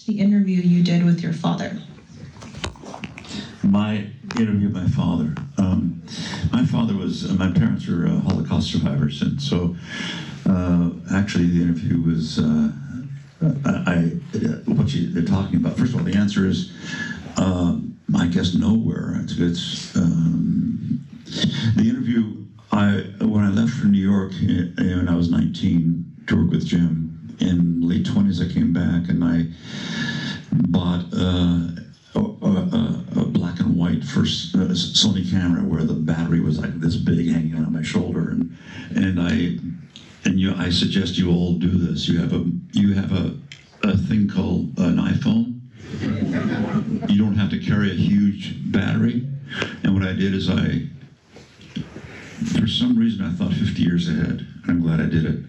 The interview you did with your father. My interview with my father. My father was, my parents were Holocaust survivors, and so actually the interview was, what they're talking about. First of all, the answer is, I guess nowhere. It's the interview, when I left for New York when I was 19 to work with Jim, in late 20s I came back and I bought a black and white first Sony camera where the battery was like this big hanging on my shoulder, and I suggest you all do this. You have a thing called an iPhone. You don't have to carry a huge battery. And what I did is for some reason I thought 50 years ahead. I'm glad I did it.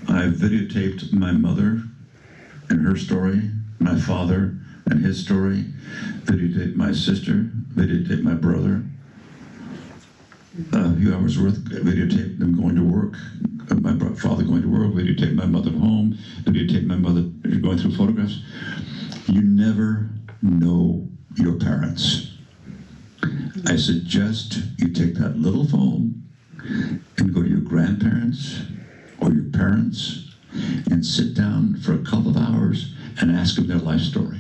I videotaped my mother and her story, my father and his story, videotaped my sister, videotaped my brother. A few hours worth, videotaped them going to work, my father going to work, videotaped my mother at home, videotaped my mother going through photographs. You never know your parents. I suggest you take that little phone and go to your grandparents or your parents and sit down for a couple of hours and ask them their life story.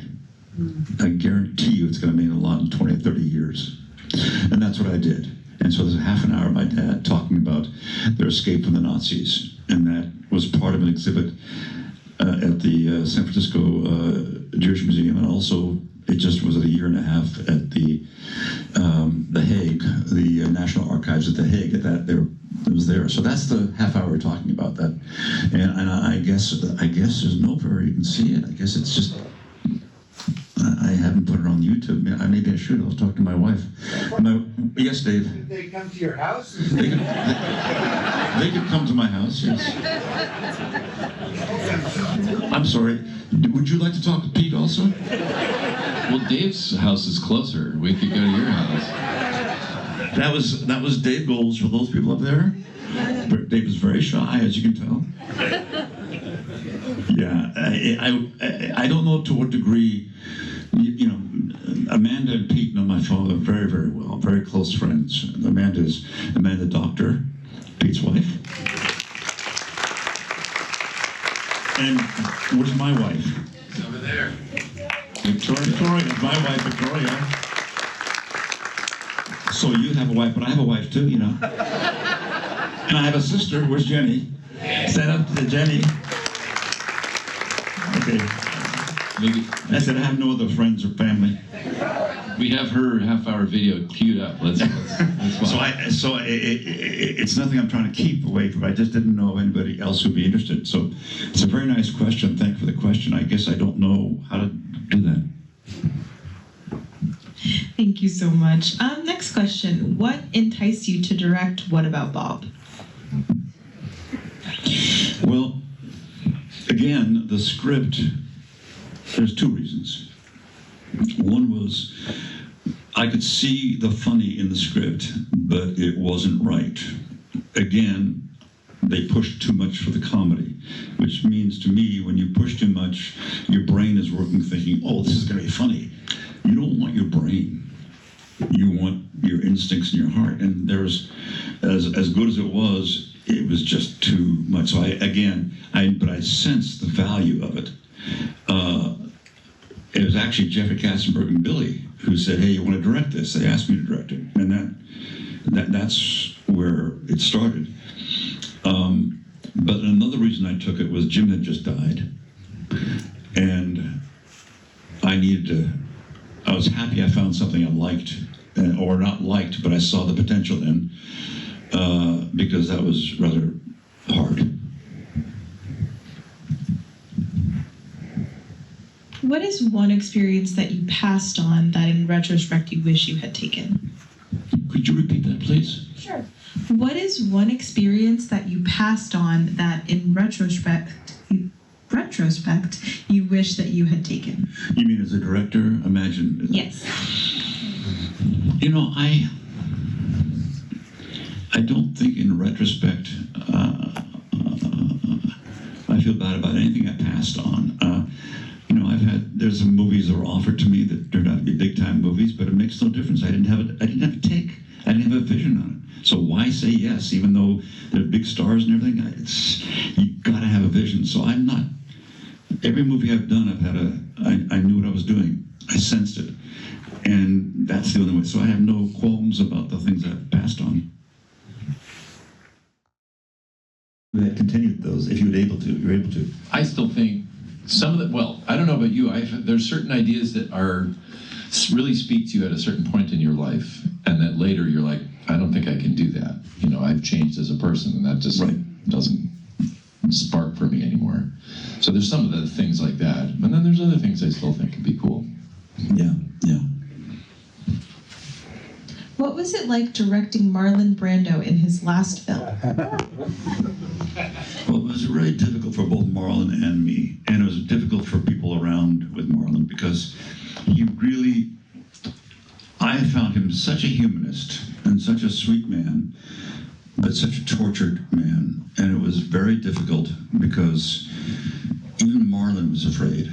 I guarantee you it's going to mean a lot in 20, 30 years. And that's what I did. And so there's a half an hour of my dad talking about their escape from the Nazis. And that was part of an exhibit at the San Francisco Jewish Museum. And also, it just was a year and a half at the Hague, the National Archives at the Hague. It was there. So that's the half hour we're talking about that. And I guess there's nowhere you can see it. I guess it's just, I haven't put it on YouTube. Maybe I should. I'll talk to my wife. Yes, Dave? Did they come to your house? They could come to my house, yes. I'm sorry. Would you like to talk to Pete also? Well, Dave's house is closer. We could go to your house. That was Dave Goals for those people up there. Dave is very shy, as you can tell. Yeah, I don't know to what degree, Amanda and Pete know my father very, very well, very close friends. Amanda Doctor, Pete's wife. And where's my wife? It's over there. Victoria, my wife, Victoria. So you have a wife, but I have a wife too, And I have a sister. Where's Jenny? Stand up to Jenny. Okay. I said I have no other friends or family. We have her half-hour video queued up. Let's It's nothing I'm trying to keep away from. I just didn't know anybody else would be interested. So it's a very nice question. Thank you for the question. I guess I don't know how to do that. Thank you so much. Next question. What enticed you to direct What About Bob? Well, again, the script, there's two reasons. One was I could see the funny in the script, but it wasn't right. Again, they pushed too much for the comedy, which means to me, when you push too much, your brain is working thinking, oh, this is going to be funny. You don't want your brain. You want your instincts and your heart. And there's, as good as it was just too much. So but I sensed the value of it. It was actually Jeffrey Katzenberg and Billy who said, hey, you want to direct this? They asked me to direct it. And that's where it started. But another reason I took it was Jim had just died. And I was happy I found something I liked, or not liked, but I saw the potential in, because that was rather hard. What is one experience that you passed on that in retrospect you wish you had taken? Could you repeat that, please? Sure. What is one experience that you passed on that in retrospect you wish that you had taken? You mean as a director? Imagine. Yes. I don't think in retrospect I feel bad about anything I passed on. movies that were offered to me that turned out to be big-time movies, but it makes no difference. I didn't have a take. I didn't have a vision on it. So why say yes, even though they're big stars and everything? You got to have a vision. So I'm not. Every movie I've done, I knew what I was doing. I sensed it, and that's the only way. So I have no qualms about the things I've passed on. We had continued those if you were able to. You're able to. I still think some of the, well, I don't know about you, there's certain ideas that really speak to you at a certain point in your life, and that later you're like, I don't think I can do that. You know, I've changed as a person, and that just doesn't spark for me anymore. So there's some of the things like that, and then there's other things I still think could be cool. Yeah. What was it like directing Marlon Brando in his last film? Well, it was really difficult for both Marlon and me, and it was difficult for people around with Marlon because I found him such a humanist and such a sweet man, but such a tortured man, and it was very difficult because even Marlon was afraid.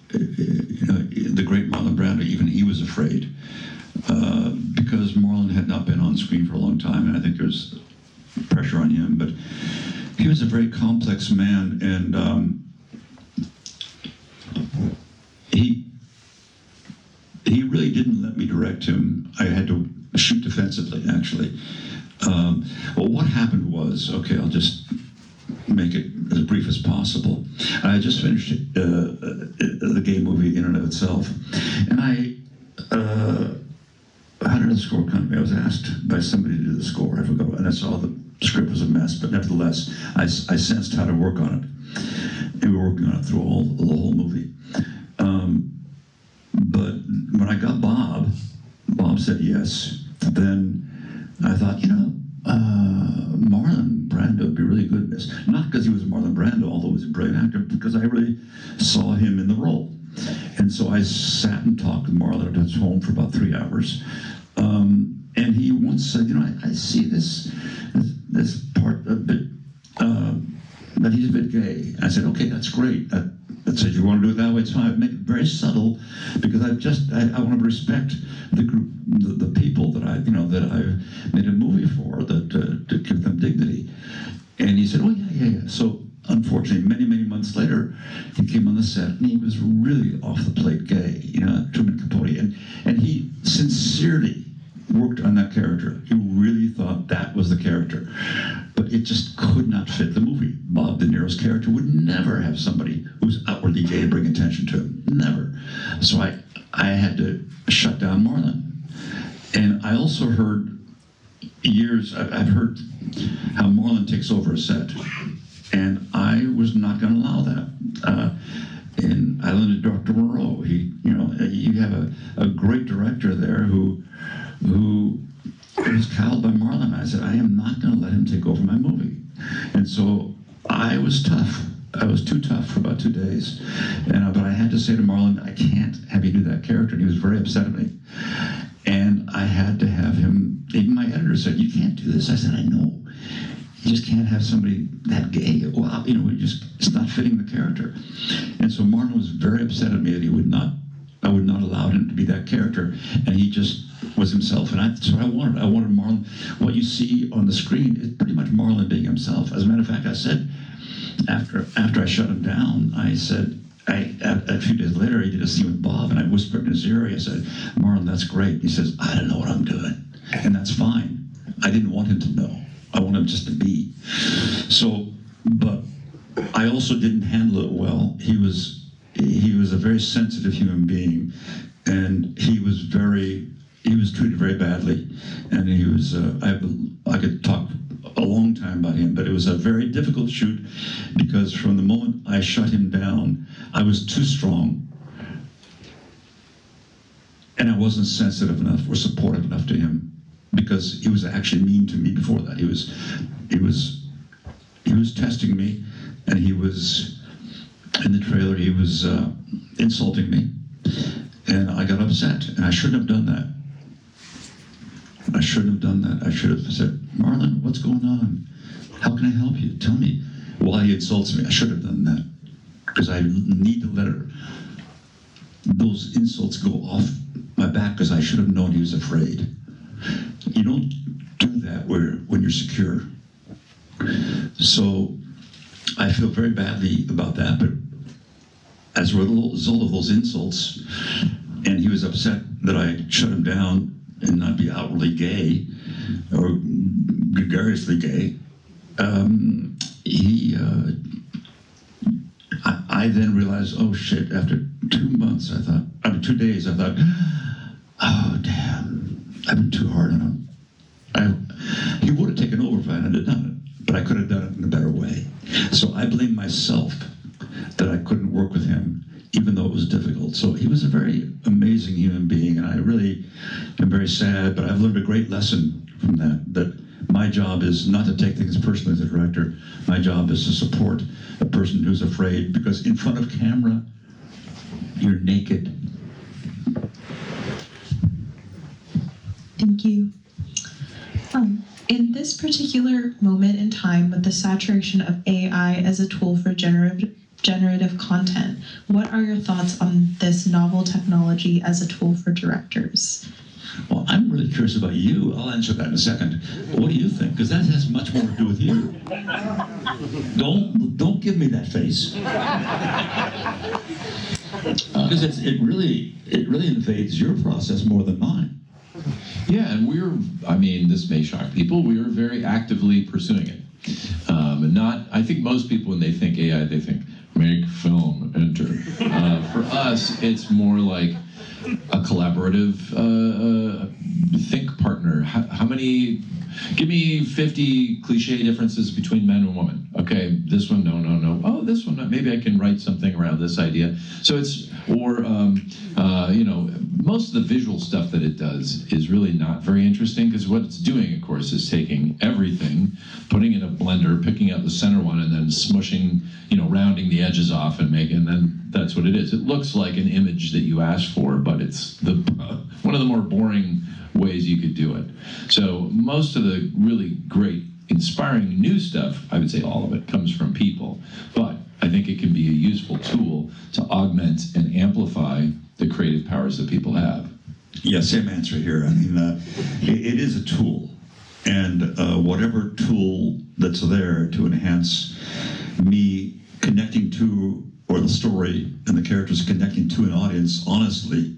The great Marlon Brando, even he was afraid because Marlon had not been on screen for a long time, and I think there's pressure on him, but he was a very complex man, and he really didn't let me direct him. I had to shoot defensively, actually. Well, what happened was, okay, I'll just make it as brief as possible. I just finished the gay movie in and of itself, and I had a score company. I was asked by somebody to do the score. I forgot, and I saw the script was a mess, but nevertheless, I sensed how to work on it, and we were working on it through the whole movie. But when I got Bob said yes. Then I thought, Marlon Brando would be really good in this. Not because he was Marlon Brando, although he was a brilliant actor, because I really saw him in the role. And so I sat and talked with Marlon at his home for about 3 hours. And he once said, I see this part a bit, that he's a bit gay. I said, okay, that's great. I said, you want to do it that way? It's fine. Make it very subtle, because I want to respect the group, the people that I made a movie for, to give them dignity. And he said, well, yeah. So unfortunately, many months later, he came on the set and he was really off the plate gay, Truman Capote, and he sincerely worked on that character. He really thought that was the character, but it just could not fit the movie. Bob De Niro's character would never have somebody who's outwardly gay bring attention to him, never. So I had to shut down Marlon. And I also heard I've heard how Marlon takes over a set, and I was not going to allow that. And I learned Dr. Moreau. You have a great director there who was cowed by Marlon. I said, I am not going to let him take over my movie. And so I was tough. I was too tough for about 2 days. But I had to say to Marlon, I can't have you do that character. And he was very upset at me. And I had to have him, even my editor said, you can't do this. I said, I know. You just can't have somebody that gay. Well, it's not fitting the character. And so Marlon was very upset at me that I would not allow him to be that character. And he just was himself. And that's what I wanted. I wanted Marlon. What you see on the screen is pretty much Marlon being himself. As a matter of fact, I said, after I shut him down, I said, a few days later, he did a scene with Bob, and I whispered in his ear, I said, Marlon, that's great. He says, I don't know what I'm doing. And that's fine. I didn't want him to know. I want him just to be. So, but I also didn't handle it well. He was a very sensitive human being, and he was treated very badly, and he was, I could talk a long time about him, but it was a very difficult shoot, because from the moment I shut him down, I was too strong, and I wasn't sensitive enough or supportive enough to him, because he was actually mean to me before that. He was testing me, and he was, in the trailer, he was insulting me, and I got upset, and I shouldn't have done that. I shouldn't have done that. I should have said, Marlon, what's going on? How can I help you? Tell me why he insults me. I should have done that, because I need to let those insults go off my back because I should have known he was afraid. You don't do that when you're secure. So I feel very badly about that, but as a result of those insults, and he was upset that I shut him down and not be outwardly gay or gregariously gay, I then realized, oh shit, after 2 months, after 2 days, I thought, oh damn, I've been too hard on him. He would have taken over if I hadn't done it, but I could have done it in a better way. So I blame myself that I couldn't work with him, even though it was difficult. So he was a very amazing human being, and I really am very sad, but I've learned a great lesson from that my job is not to take things personally as a director. My job is to support a person who's afraid, because in front of camera, you're naked. Thank you. In this particular moment in time, with the saturation of AI as a tool for generative content, what are your thoughts on this novel technology as a tool for directors? Well, I'm really curious about you. I'll answer that in a second. What do you think? Because that has much more to do with you. Don't give me that face. Because it really invades your process more than mine. Yeah, and this may shock people, we are very actively pursuing it. I think most people, when they think AI, they think, make film, enter. For us, it's more like a collaborative think partner. How many, give me 50 cliche differences between men and women. Okay, this one, no. Oh, this one, maybe I can write something around this idea. So it's, most of the visual stuff that it does is really not very interesting, because what it's doing, of course, is taking everything, putting it in a blender, picking out the center one, and then smushing, rounding the edges off and then that's what it is. It looks like an image that you asked for, but it's one of the more boring ways you could do it. So most of the really great, inspiring new stuff, I would say all of it, comes from people. But I think it can be a useful tool to augment and amplify the creative powers that people have. Yeah, same answer here. It is a tool. And whatever tool that's there to enhance me connecting to, or the story and the characters connecting to an audience honestly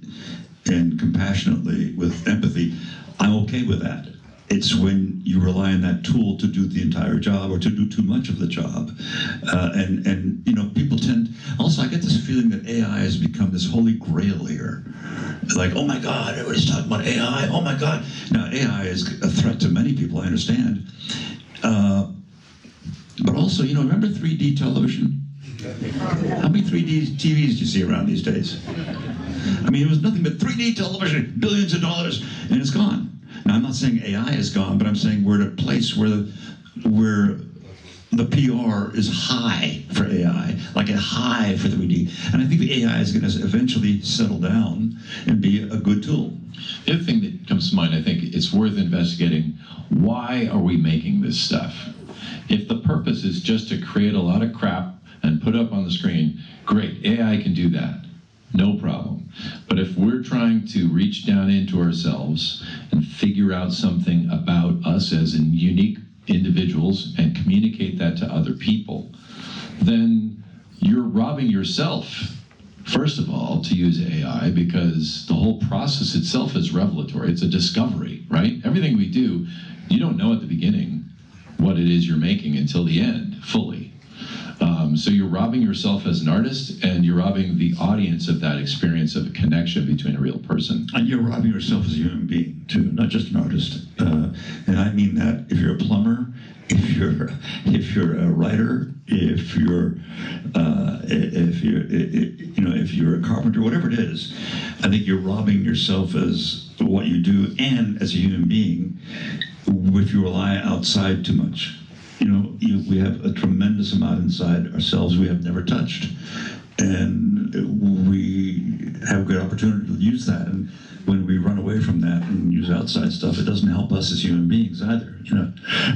and compassionately with empathy, I'm okay with that. It's when you rely on that tool to do the entire job or to do too much of the job. And people tend, also I get this feeling that AI has become this holy grail here. Like, oh my God, everybody's talking about AI, oh my God. Now AI is a threat to many people, I understand. But also, remember 3D television? How many 3D TVs do you see around these days? It was nothing but 3D television, billions of dollars, and it's gone. Now, I'm not saying AI is gone, but I'm saying we're at a place where the PR is high for AI, like a high for 3D. And I think the AI is going to eventually settle down and be a good tool. The other thing that comes to mind, I think it's worth investigating, why are we making this stuff? If the purpose is just to create a lot of crap and put up on the screen, great, AI can do that. No problem. But if we're trying to reach down into ourselves and figure out something about us as in unique individuals and communicate that to other people, then you're robbing yourself, first of all, to use AI, because the whole process itself is revelatory. It's a discovery, right? Everything we do, you don't know at the beginning what it is you're making until the end, fully. So you're robbing yourself as an artist, and you're robbing the audience of that experience of a connection between a real person. And you're robbing yourself as a human being, too, not just an artist. And I mean that if you're a plumber, if you're a writer, if you're a carpenter, whatever it is, I think you're robbing yourself as what you do and as a human being if you rely outside too much. We have a tremendous amount inside ourselves we have never touched. And we have a good opportunity to use that. And when we run away from that and use outside stuff, it doesn't help us as human beings either.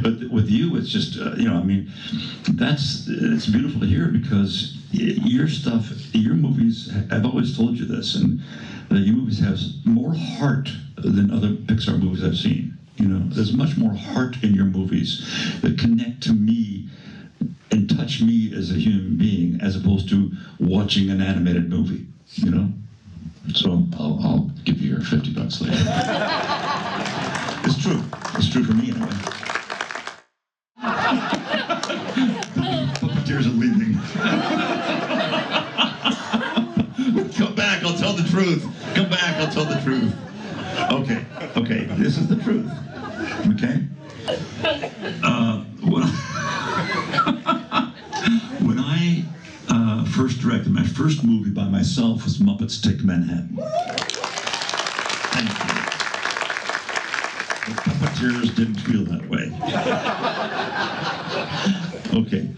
But with you, it's just, it's beautiful to hear, because your stuff, your movies, I've always told you this, and that your movies have more heart than other Pixar movies I've seen. You know, there's much more heart in your movies that connect to me and touch me as a human being, as opposed to watching an animated movie. You know, so I'll give you your $50 later. it's true. It's true for me anyway. Puppeteers are leaving. Come back, I'll tell the truth. Come back, I'll tell the truth. Okay, this is the truth. Okay? When I first directed, my first movie by myself was Muppets Take Manhattan. Thank you. The puppeteers didn't feel that way. Okay.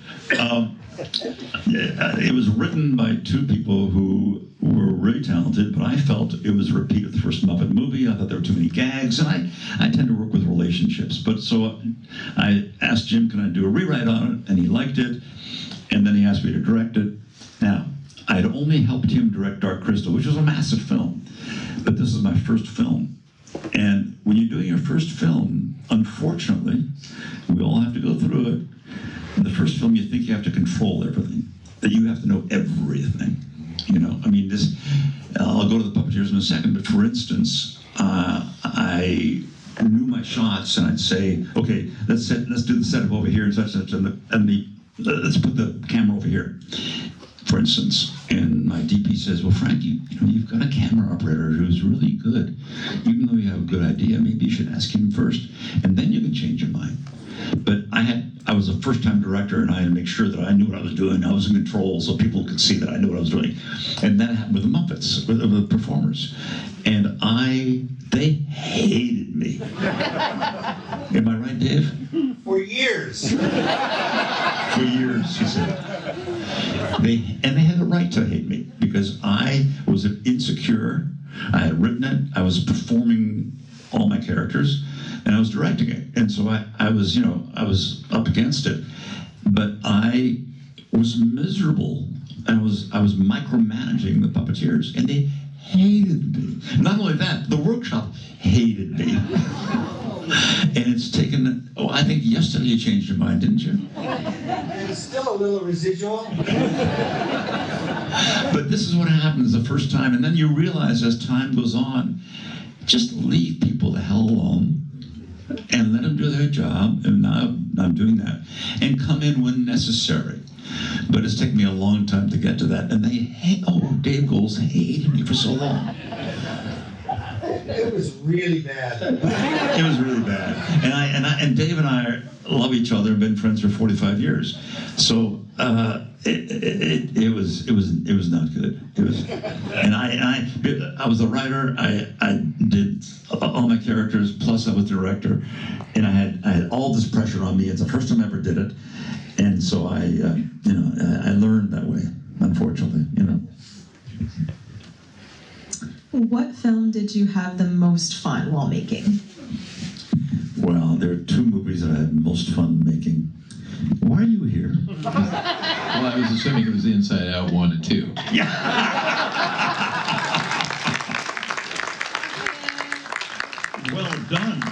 It was written by two people who were really talented, but I felt it was a repeat of the first Muppet movie. I thought there were too many gags, and I tend to work with relationships. But so I asked Jim, can I do a rewrite on it? And he liked it, and then he asked me to direct it. Now, I'd only helped him direct Dark Crystal, which was a massive film, but this is my first film. And when you're doing your first film, unfortunately, we all have to go through it. In the first film, you think you have to control everything, that you have to know everything. You know, I mean, this. I'll go to the puppeteers in a second, but for instance, I knew my shots, and I'd say, okay, let's do the setup over here and such, let's put the camera over here, for instance. And my DP says, well, Frank, you've got a camera operator who's really good. Even though you have a good idea, maybe you should ask him first, and then you can change your mind. But I was a first-time director, and I had to make sure that I knew what I was doing. I was in control, so people could see that I knew what I was doing. And that happened with the Muppets, with the performers. And they hated me. Am I right, Dave? For years. For years, he said. They had the right to hate me, because I was insecure. I had written it. I was performing all my characters, and I was directing it. And so I was up against it, but I was miserable. I was micromanaging the puppeteers, and they hated me. Not only that, the workshop hated me. And it's taken, I think yesterday you changed your mind, didn't you? There's still a little residual. But this is what happens the first time, and then you realize as time goes on, just leave people the hell alone and let them do their job, and now I'm doing that, and come in when necessary. But it's taken me a long time to get to that, and Dave Goles hated me for so long. It was really bad. It was really bad, and Dave and I love each other and been friends for 45 years. So it was not good. It was, and I was the writer. I did all my characters, plus I was the director, and I had all this pressure on me. It's the first time I ever did it, and so I learned that way. Unfortunately, What film did you have the most fun while making? Well, there are two movies that I had most fun making. Why are you here? Well, I was assuming it was Inside Out 1 and 2. Yeah. Well done.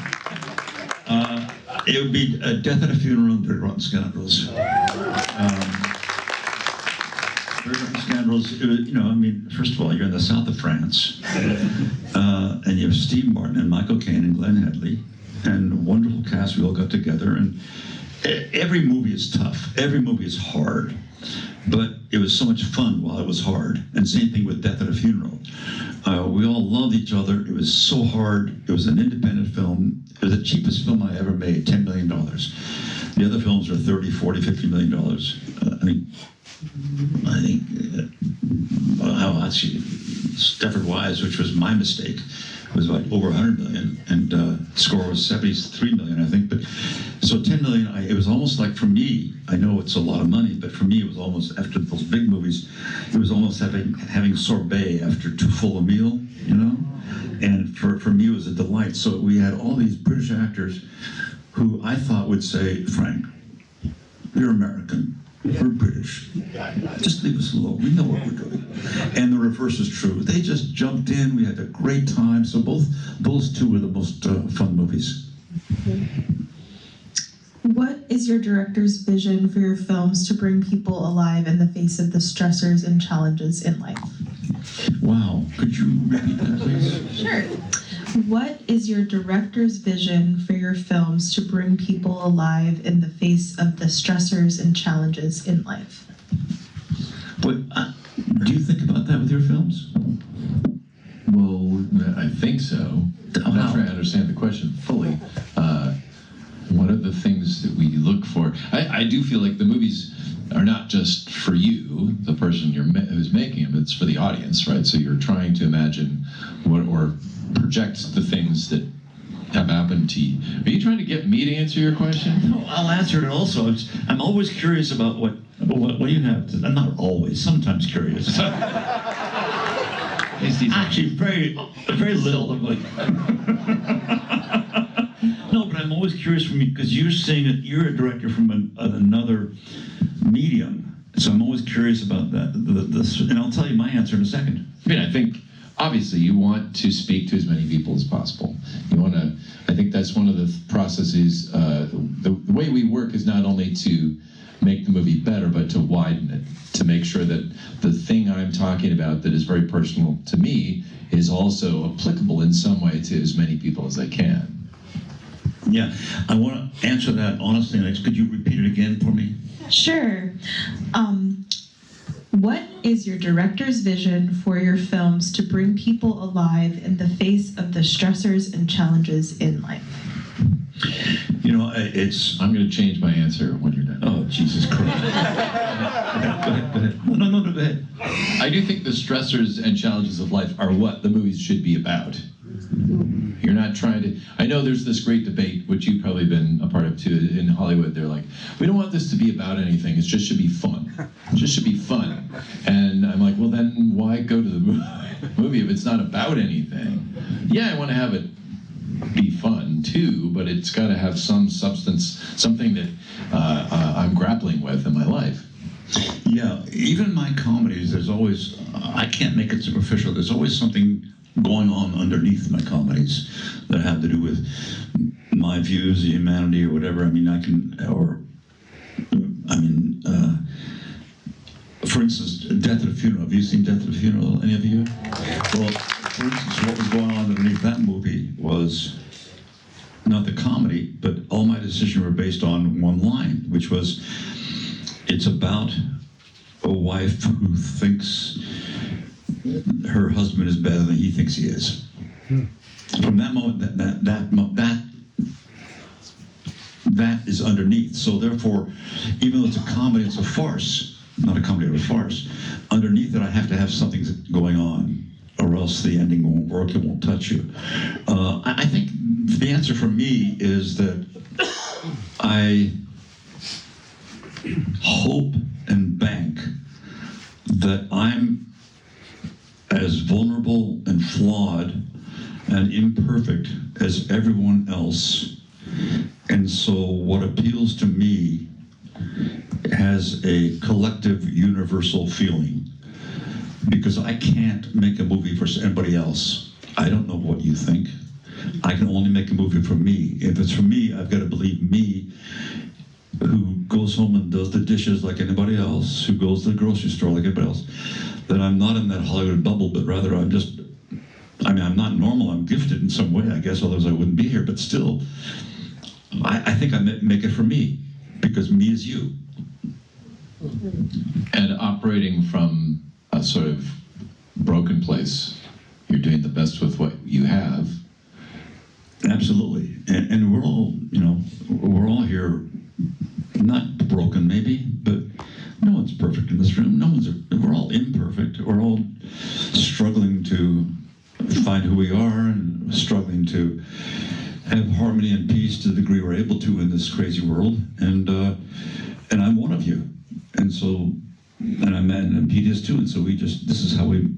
It would be Death at a Funeral and Dirty Rotten Scoundrals. Dirty Rotten Scoundrals, first of all, you're in the south of France, and you have Steve Martin and Michael Caine and Glenn Headley, and a wonderful cast. We all got together, and every movie is tough. Every movie is hard, but it was so much fun while it was hard. And same thing with Death at a Funeral. We all loved each other. It was so hard. It was an independent film. It was the cheapest film I ever made, $10 million. The other films are $30, $40, $50 million. I think Stefford Wise, which was my mistake, was like over 100 million, and score was 73 million, I think. But so 10 million, it was almost like, for me, I know it's a lot of money, but for me it was almost, after those big movies, it was almost having sorbet after too full a meal, And for me it was a delight. So we had all these British actors who I thought would say, Frank, you're American. We're British. Just leave us alone. We know what we're doing. And the reverse is true. They just jumped in. We had a great time. So those two were the most fun movies. What is your director's vision for your films to bring people alive in the face of the stressors and challenges in life? Wow. Could you repeat that, please? Sure. What is your director's vision for your films to bring people alive in the face of the stressors and challenges in life? But do you think about that with your films? Well, I think so. I'm not sure I understand the question fully. What are the things that we look for? I do feel like the movies are not just for you, the person who's making them. It's for the audience, right? So you're trying to imagine or project the things that have happened to you. Are you trying to get me to answer your question? No, I'll answer it also. I'm always curious about what you have. I'm not always, sometimes curious. Actually, very little. I'm like, no, but I'm always curious from you because you're saying that you're a director from another medium. So I'm always curious about that. And I'll tell you my answer in a second. I mean, I think obviously you want to speak to as many people as possible. I think that's one of the processes. The way we work is not only to make the movie better, but to widen it, to make sure that the thing I'm talking about that is very personal to me is also applicable in some way to as many people as I can. Yeah, I want to answer that honestly. Could you repeat it again for me? Sure. What is your director's vision for your films to bring people alive in the face of the stressors and challenges in life? You know, I'm going to change my answer when you're done. Oh, Jesus Christ. Go ahead. No, go ahead. I do think the stressors and challenges of life are what the movies should be about. You're not trying to... I know there's this great debate, which you've probably been a part of too, in Hollywood. They're like, we don't want this to be about anything. It just should be fun. It just should be fun. And I'm like, well, then why go to the movie if it's not about anything? Yeah, I want to have it be fun too, but it's got to have some substance, something that I'm grappling with in my life. Yeah, even in my comedies, there's always, I can't make it superficial, there's always something going on underneath my comedies that have to do with my views, humanity, or whatever. For instance, Death at a Funeral. Have you seen Death at a Funeral, any of you? Well, for instance, what was going on underneath that movie was not the comedy, but all my decisions were based on one line, which was, it's about a wife who thinks her husband is better than he thinks he is. From that moment, that is underneath. So therefore, even though it's a comedy, it's a farce. Not a comedy, but a farce. Underneath it, I have to have something going on, or else the ending won't work, it won't touch you. I think the answer for me is that I hope and bank that I'm as vulnerable and flawed and imperfect as everyone else. And so what appeals to me has a collective universal feeling, because I can't make a movie for anybody else. I don't know what you think. I can only make a movie for me. If it's for me, I've got to believe me, who goes home and does the dishes like anybody else, who goes to the grocery store like everybody else, that I'm not in that Hollywood bubble, but rather I'm not normal, I'm gifted in some way, I guess, otherwise I wouldn't be here, but still, I think I make it for me, because me is you. And operating from a sort of broken place, you're doing the best with what you have. Absolutely. And we're all here, not broken maybe, but no one's perfect in this room. We're all imperfect. We're all struggling to find who we are and struggling to have harmony and peace to the degree we're able to in this crazy world. And I'm one of you. And so, and Pete is too. And so this is how we,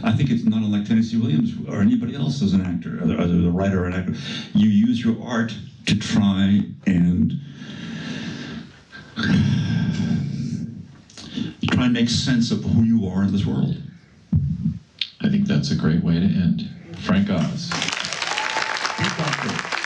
I think it's not unlike Tennessee Williams or anybody else as an actor, either the writer or an actor. You use your art to try and try and make sense of who you are in this world. I think that's a great way to end. Frank Oz. Keep on